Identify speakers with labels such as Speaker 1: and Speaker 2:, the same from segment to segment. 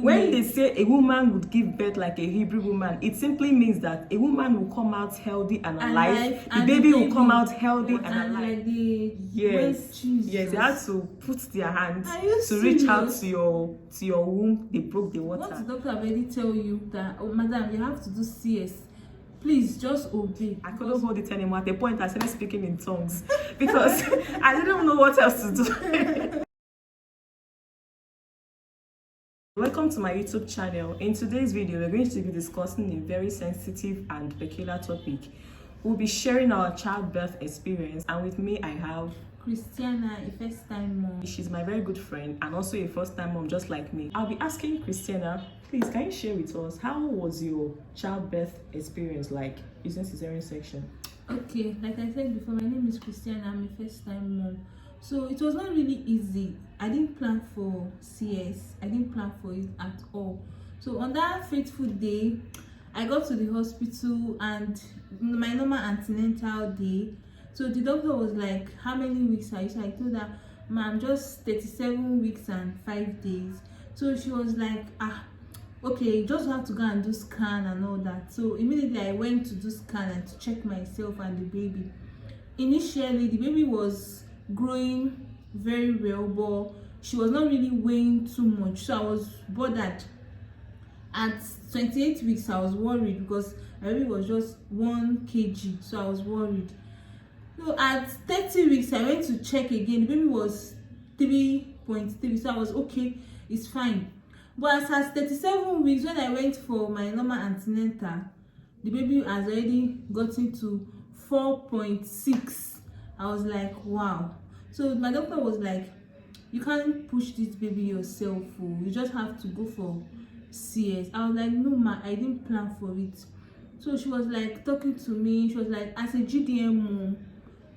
Speaker 1: When they say a woman would give birth like a Hebrew woman, it simply means that a woman will come out healthy and alive. The baby will come out healthy and alive.
Speaker 2: Like
Speaker 1: yes, they had to put their hands to reach out to your womb. They broke the water.
Speaker 2: Once the doctor already tell you that, oh madam, you have to do CS, please just obey.
Speaker 1: I couldn't hold it anymore. At a point, I started speaking in tongues because I didn't know what else to do. Welcome to my YouTube channel. In today's video, we're going to be discussing a very sensitive and peculiar topic. We'll be sharing our childbirth experience, and with me I have
Speaker 2: Christiana, a first-time mom.
Speaker 1: She's my very good friend and also a first-time mom just like me. I'll be asking Christiana, please can you share with us how was your childbirth experience like using Caesarean section?
Speaker 2: Okay, like I said before, my name is Christiana. I'm a first-time mom. So it was not really easy. I didn't plan for CS. I didn't plan for it at all. So on that fateful day, I got to the hospital and my normal antenatal day. So the doctor was like, how many weeks are you? So I told her, ma'am, just 37 weeks and 5 days. So she was like, okay, just have to go and do scan and all that. So immediately I went to do scan and to check myself and the baby. Initially, the baby was growing very well, but she was not really weighing too much, so I was bothered. At 28 weeks I was worried because my baby was just 1 kg, so I was worried. So at 30 weeks I went to check again. The baby was 3.3, so I was okay, it's fine. But as at 37 weeks, when I went for my normal antenatal, the baby has already gotten to 4.6. I was like, wow. So my doctor was like, you can't push this baby yourself, you just have to go for CS. I was like, no ma, I didn't plan for it. So she was like talking to me. She was like, as a GDM mom,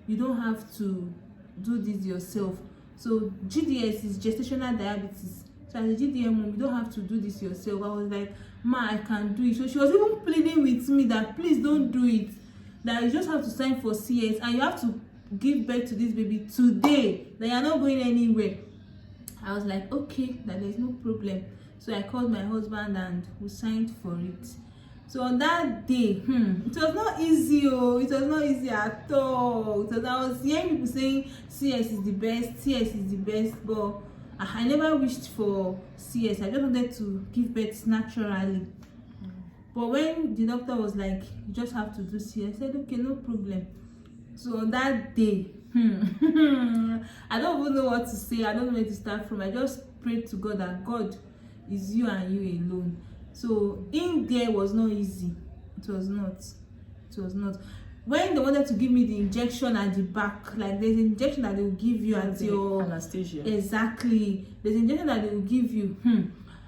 Speaker 2: you don't have to do this yourself. So GDS is gestational diabetes. So as a GDM mom, you don't have to do this yourself. I was like, ma, I can do it. So she was even pleading with me that please don't do it, that you just have to sign for CS and you have to give birth to this baby today, that you are not going anywhere. I was like, okay, that there's no problem. So I called my husband and we signed for it. So on that day, it was not easy. It was not easy at all. I was hearing people saying CS is the best, CS is the best, but I never wished for CS. I just wanted to give birth naturally. But when the doctor was like, you just have to do CS, I said, okay, no problem. So on that day, I don't even know what to say. I don't know where to start from. I just prayed to God that God is you and you alone. So in there was not easy. It was not. It was not. When they wanted to give me the injection at the back, like there's an injection that they will give you at your
Speaker 1: anesthesia. Exactly.
Speaker 2: There's an injection that they will give you.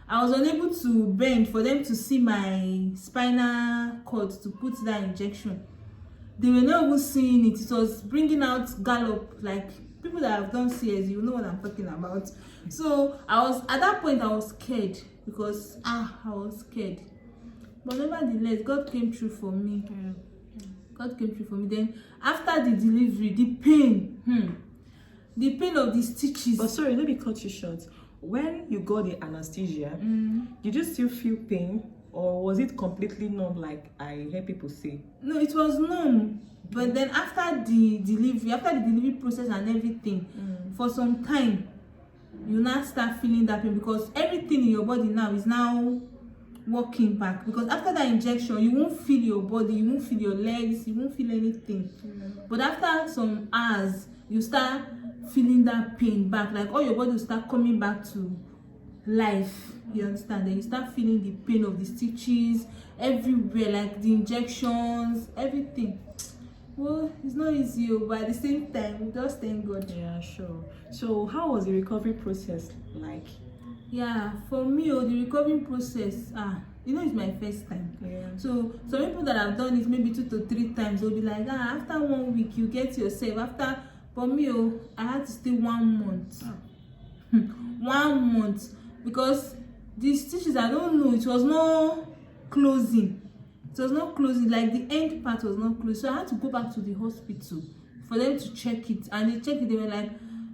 Speaker 2: I was unable to bend for them to see my spinal cord to put that injection. They were not even seeing it. It was bringing out gallop. Like people that have done CS, you know what I'm talking about. So I was at that point, I was scared because I was scared. But nevertheless, God came through for me. God came through for me. Then after the delivery, the pain of the stitches.
Speaker 1: But sorry, let me cut you short. When you got the anesthesia, did you still feel pain? Or was it completely numb, like I hear people say?
Speaker 2: No, it was numb. But then after the delivery process and everything, for some time, you now start feeling that pain because everything in your body now is now working back. Because after that injection, you won't feel your body, you won't feel your legs, you won't feel anything. But after some hours, you start feeling that pain back. Like all your body will start coming back to life. You understand? Then you start feeling the pain of the stitches everywhere, like the injections, everything. Well, it's not easy, but at the same time, just thank God.
Speaker 1: Yeah, sure. So how was the recovery process like?
Speaker 2: Yeah, for me, the recovery process, it's my first time.
Speaker 1: Yeah.
Speaker 2: So some people that have done it maybe 2 to 3 times, they'll be like, after 1 week you get yourself. For me, I had to stay 1 month. 1 month. Because the stitches, I don't know, it was not closing. It was not closing, like the end part was not closed. So I had to go back to the hospital for them to check it. And they checked it, they were like,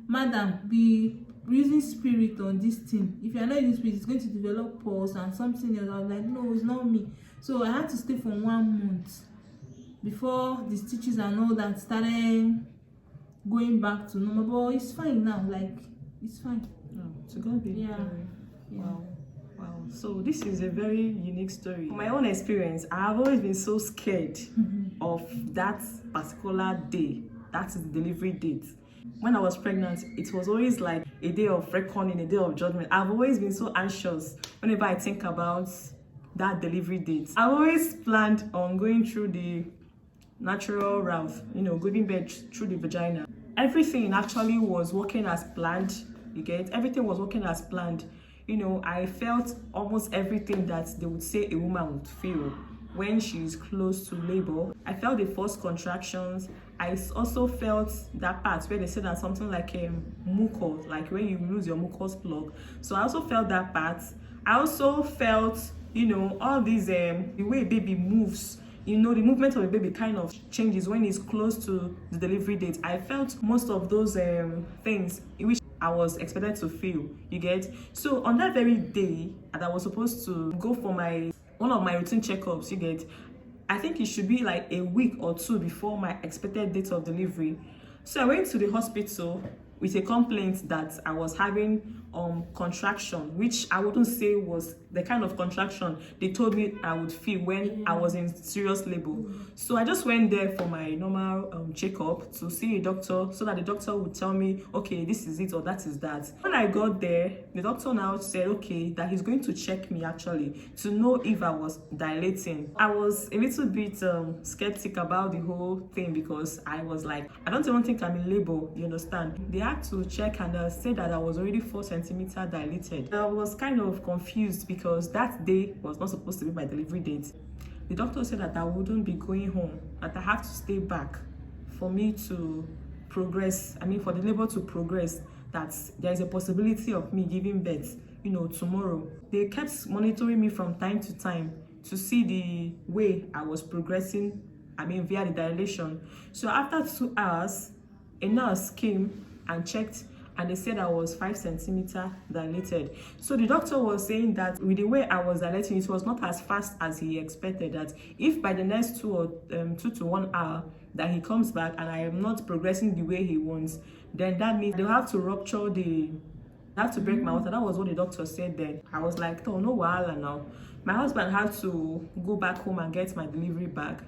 Speaker 2: madam, be using spirit on this thing. If you are not using spirit, it's going to develop pulse and something else. I was like, no, it's not me. So I had to stay for 1 month before the stitches and all that started going back to normal. But it's fine now. Like, it's fine.
Speaker 1: To God be the glory. Wow. Wow. So this is a very unique story. From my own experience, I have always been so scared of that particular day. That is the delivery date. When I was pregnant, it was always like a day of reckoning, a day of judgment. I've always been so anxious whenever I think about that delivery date. I've always planned on going through the natural route, giving birth through the vagina. Everything actually was working as planned. You get? Everything was working as planned. I felt almost everything that they would say a woman would feel when she's close to labor. I felt the first contractions. I also felt that part where they said that something like a mucus, like when you lose your mucus plug. So I also felt that part. I also felt, all these, the way a baby moves, the movement of a baby kind of changes when it's close to the delivery date. I felt most of those things which I was expected to feel, you get? So on that very day that I was supposed to go for one of my routine checkups, you get? I think it should be like a week or 2 before my expected date of delivery. So I went to the hospital with a complaint that I was having contraction, which I wouldn't say was the kind of contraction they told me I would feel when I was in serious labor. So I just went there for my normal checkup to see a doctor so that the doctor would tell me, okay, this is it or that is that. When I got there, the doctor now said, okay, that he's going to check me actually to know if I was dilating. I was a little bit skeptic about the whole thing because I was like, I don't even think I'm in labor, you understand? They had to check and say that I was already 4 centimeters dilated. I was kind of confused because that day was not supposed to be my delivery date. The doctor said that I wouldn't be going home, that I have to stay back for me to progress. For the labor to progress, that there is a possibility of me giving birth, tomorrow. They kept monitoring me from time to time to see the way I was progressing, via the dilation. So after 2 hours, a nurse came and checked and they said I was 5 centimeters dilated. So the doctor was saying that with the way I was dilating, it was not as fast as he expected. That if by the next 2 to 1 hour that he comes back and I am not progressing the way he wants, then that means they'll have to have to break my water. That was what the doctor said then. I was like, oh, no wahala now. My husband had to go back home and get my delivery bag.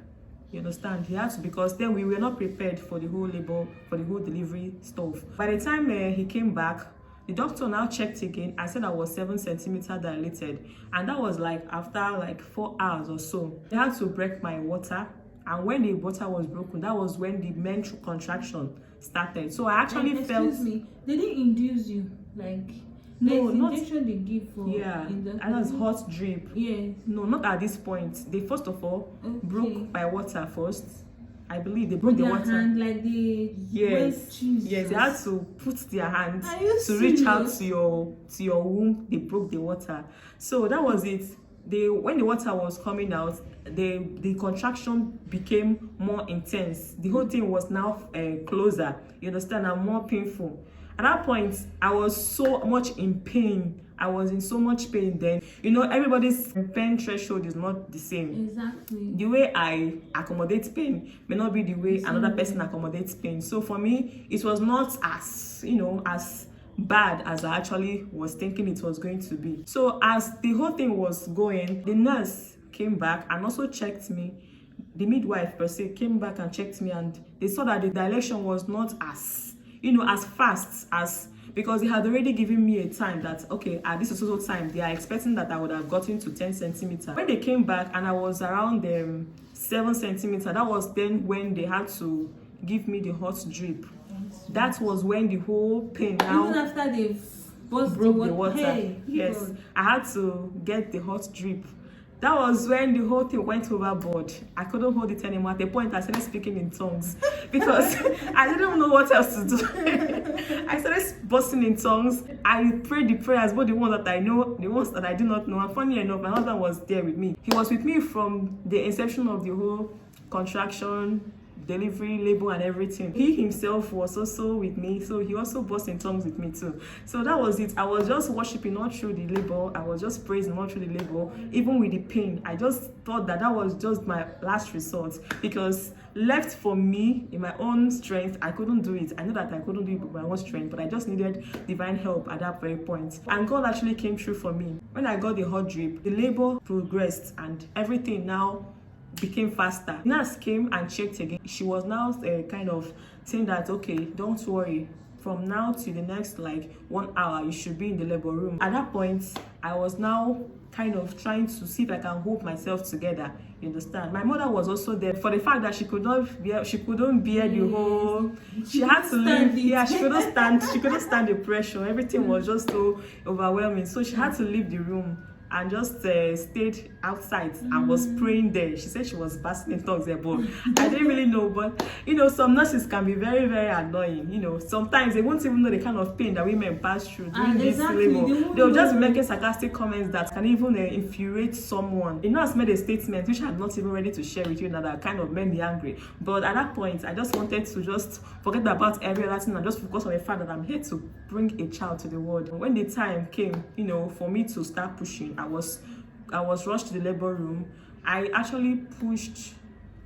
Speaker 1: You understand? He had to, because then we were not prepared for the whole labor, for the whole delivery stuff. By the time he came back, the doctor now checked again and said I was 7 centimeters dilated. And that was like after 4 hours or so. They had to break my water. And when the water was broken, that was when the menstrual contraction started. So I actually felt...
Speaker 2: Excuse me, they didn't induce you?
Speaker 1: No, not
Speaker 2: injection they give for
Speaker 1: and that's hot drip.
Speaker 2: Yes.
Speaker 1: No, not at this point. They first of all broke my water first. I believe they broke the water.
Speaker 2: Hand, like the
Speaker 1: yes, they had to put their hands to
Speaker 2: serious?
Speaker 1: Reach out to your womb. They broke the water. So that was it. When the water was coming out, the contraction became more intense. The whole thing was now closer, you understand, and more painful. At that point, I was so much in pain. I was in so much pain then. Everybody's pain threshold is not the same.
Speaker 2: Exactly.
Speaker 1: The way I accommodate pain may not be the way another person accommodates pain. So for me, it was not as bad as I actually was thinking it was going to be. So as the whole thing was going, the nurse came back and also checked me. The midwife per se came back and checked me, and they saw that the dilation was not as fast as, because they had already given me a time that, okay, at this social time, they are expecting that I would have gotten to 10 centimeters. When they came back and I was around 7 centimeters, that was then when they had to give me the hot drip. That was when the whole pain now...
Speaker 2: Even after they've
Speaker 1: broke the water. Hey, yes, God. I had to get the hot drip. That was when the whole thing went overboard. I couldn't hold it anymore. At the point, I started speaking in tongues because I didn't know what else to do. I started busting in tongues. I prayed the prayers, both the ones that I know, the ones that I do not know. And funny enough, my husband was there with me. He was with me from the inception of the whole contraction, delivery, labor, and everything. He himself was also with me, so he also burst in tongues with me too. So that was it. I was just worshiping all through the labor. I was just praising all through the labor, even with the pain. I just thought that was just my last resort, because left for me in my own strength, I couldn't do it. I know that I couldn't do it with my own strength, but I just needed divine help at that very point. And God actually came through for me. When I got the hot drip, the labor progressed and everything now became faster. Nurse came and checked again. She was now kind of saying that, okay, don't worry, from now to the next 1 hour you should be in the labor room. At that point, I was now kind of trying to see if I can hold myself together. You understand? My mother was also there, for the fact that she couldn't bear the whole. She had to leave. Yeah, she couldn't stand the pressure. Everything was just so overwhelming. So she had to leave the room and just stayed outside and was praying there. She said she was basking in tongues there, but I didn't really know. But some nurses can be very, very annoying. Sometimes they won't even know the kind of pain that women pass through during this labor. They'll just be making sarcastic comments that can even infuriate someone. The nurse made a statement which I'm not even ready to share with you now, that kind of made me angry. But at that point, I just wanted to just forget about every other thing and just focus on the fact that I'm here to bring a child to the world. When the time came, for me to start pushing, I was rushed to the labor room. I actually pushed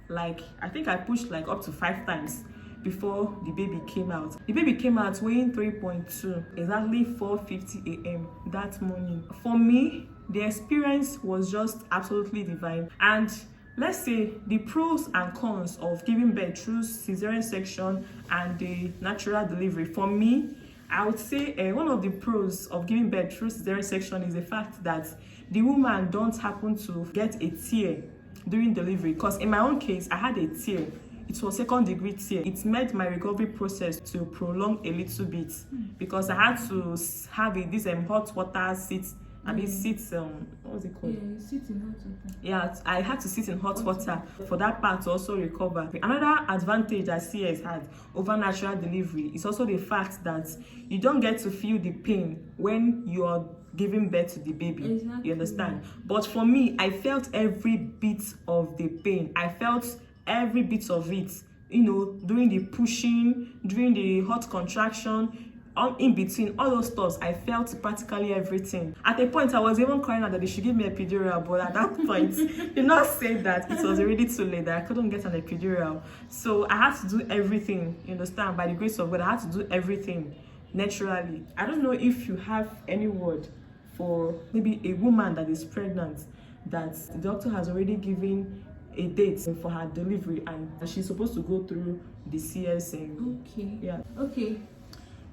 Speaker 1: I think I pushed up to 5 times before the baby came out. The baby came out weighing 3.2, exactly 4:50 a.m. that morning. For me, the experience was just absolutely divine. And let's say the pros and cons of giving birth through cesarean section and the natural delivery. For me, I would say one of the pros of giving birth through cesarean section is the fact that the woman don't happen to get a tear during delivery. Because in my own case, I had a tear. It was 2nd degree tear. It made my recovery process to prolong a little bit, because I had to have this hot water seat. What was it called?
Speaker 2: Yeah, sit in hot water.
Speaker 1: Yeah, I had to sit in hot water for that part to also recover. Another advantage that CS had over natural delivery is also the fact that you don't get to feel the pain when you are giving birth to the baby.
Speaker 2: Exactly.
Speaker 1: You understand? But for me, I felt every bit of the pain. I felt every bit of it, during the pushing, during the hot contraction, in between all those stuff. I felt practically everything. At a point, I was even crying out that they should give me a epidural, but at that point, the nurse said that it was already too late, that I couldn't get an epidural. So I had to do everything, you understand? By the grace of God, I had to do everything naturally. I don't know if you have any word for maybe a woman that is pregnant, that the doctor has already given a date for her delivery and she's supposed to go through the CS.
Speaker 2: Okay.
Speaker 1: Yeah.
Speaker 2: Okay.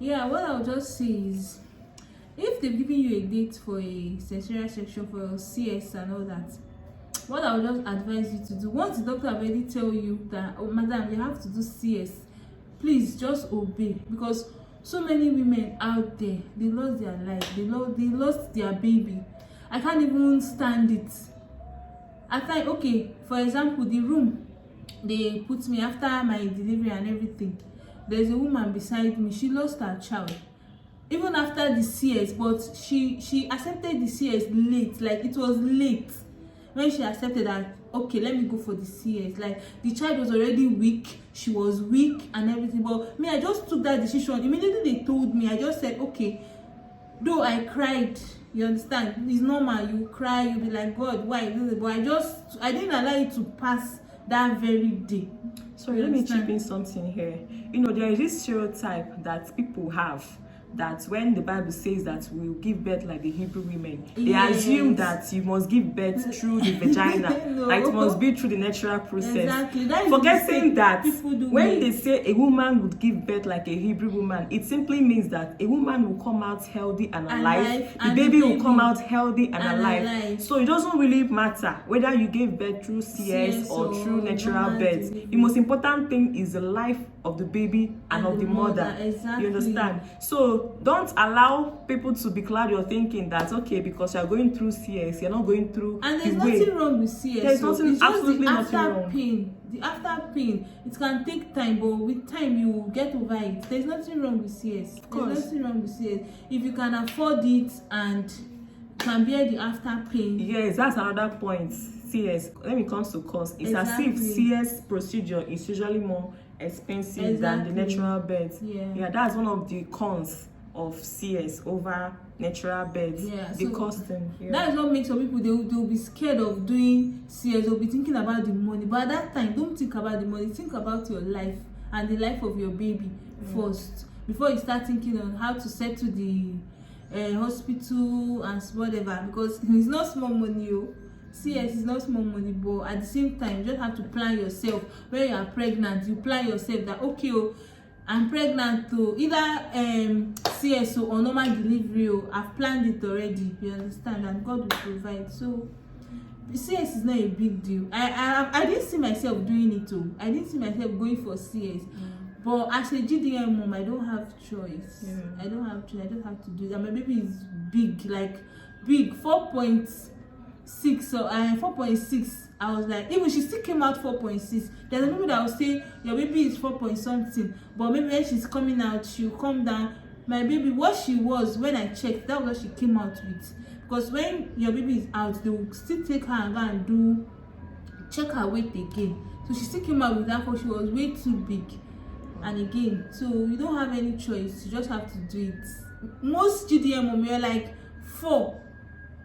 Speaker 2: Yeah, what I'll just say is, if they've given you a date for a cesarean section for CS and all that, what I'll just advise you to do, once the doctor already tell you that, oh madam, you have to do CS, please just obey. Because so many women out there, they lost their life, they lost their baby. I can't even stand it. Okay, for example, the room they put me after my delivery and everything, there's a woman beside me. She lost her child even after the CS, but she accepted the CS late. It was late when she accepted that, okay, let me go for the CS. The child was already weak, she was weak and everything, but me, I just took that decision. Immediately they told me, I just said, okay. Though I cried, you understand, it's normal, you cry, you be like, God, why? But I didn't allow it to pass that very day.
Speaker 1: Sorry, let me chip in something here. There is this stereotype that people have, that when the Bible says that we'll give birth like the Hebrew women, they assume that you must give birth through the vagina.
Speaker 2: No.
Speaker 1: It must be through the natural process.
Speaker 2: Exactly.
Speaker 1: Forgetting that when they say a woman would give birth like a Hebrew woman, it simply means that a woman will come out healthy and alive. The baby will come out healthy and alive. So it doesn't really matter whether you gave birth through CS or through natural birth. The most important thing is the life of the baby and of the mother.
Speaker 2: Exactly.
Speaker 1: You understand? So don't allow people to be glad you're thinking that, okay, because you're going through CS, you're not going through
Speaker 2: and there's nothing wrong with CS.
Speaker 1: There's nothing, absolutely nothing wrong.
Speaker 2: The after pain, it can take time, but with time you will get over it. There's nothing wrong with CS. There's nothing wrong with CS. If you can afford it and can bear the after pain.
Speaker 1: Yes, that's another point. CS, when it comes to cost, it's as if CS procedure is usually more expensive than the natural birth. Yeah, that's one of the cons of CS over natural birth. The costing.
Speaker 2: That is what makes some people they'll be scared of doing CS. They'll be thinking about the money, but at that time, don't think about the money. Think about your life and the life of your baby first before you start thinking on how to settle the hospital and whatever, because it's not small money. CS is not small money, but at the same time you just have to plan yourself. When you are pregnant, you plan yourself that okay, I'm pregnant to either CS or normal delivery. I've planned it already, you understand, and God will provide. So CS is not a big deal. I didn't see myself doing it too. I didn't see myself going for CS. But as a GDM mom, I don't have choice. I don't have choice. I just have to do that. My baby is big, like big, 4.6 or 4.6. I was like, even she still came out 4.6. There's a movie that will say your baby is 4 point something, but maybe when she's coming out, she'll come down. My baby, what she was when I checked, that was what she came out with. Because when your baby is out, they will still take her and go and check her weight again. So she still came out with that, because she was way too big. And again, so you don't have any choice, you just have to do it. Most GDM mom, you're like 4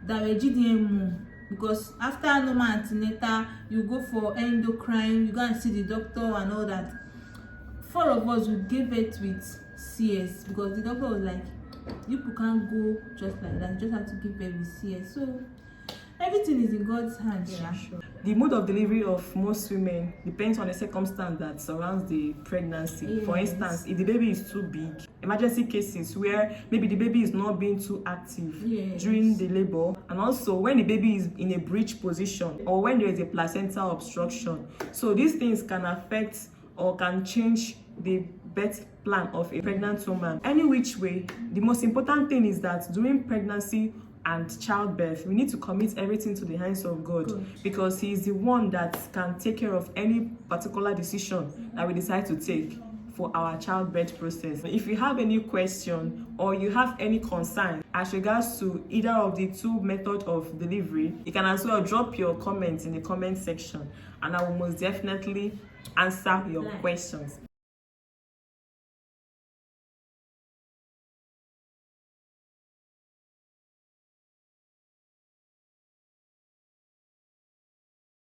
Speaker 2: that were GDM mom, because after normal antenatal, you go for endocrine, you go and see the doctor and all that. 4 of us would give birth with CS, because the doctor was like, you people can't go just like that, you just have to give birth with CS. So everything is in God's hands.
Speaker 1: Sure. The mode of delivery of most women depends on the circumstance that surrounds the pregnancy. For instance, if the baby is too big, emergency cases where maybe the baby is not being too active during the labor, and also when the baby is in a breech position or when there is a placental obstruction. So these things can affect or can change the birth plan of a pregnant woman. Any which way, the most important thing is that during pregnancy and childbirth, we need to commit everything to the hands of God, because He is the one that can take care of any particular decision that we decide to take for our childbirth process. If you have any question or you have any concern as regards to either of the 2 methods of delivery, you can as well drop your comments in the comment section, and I will most definitely answer your questions.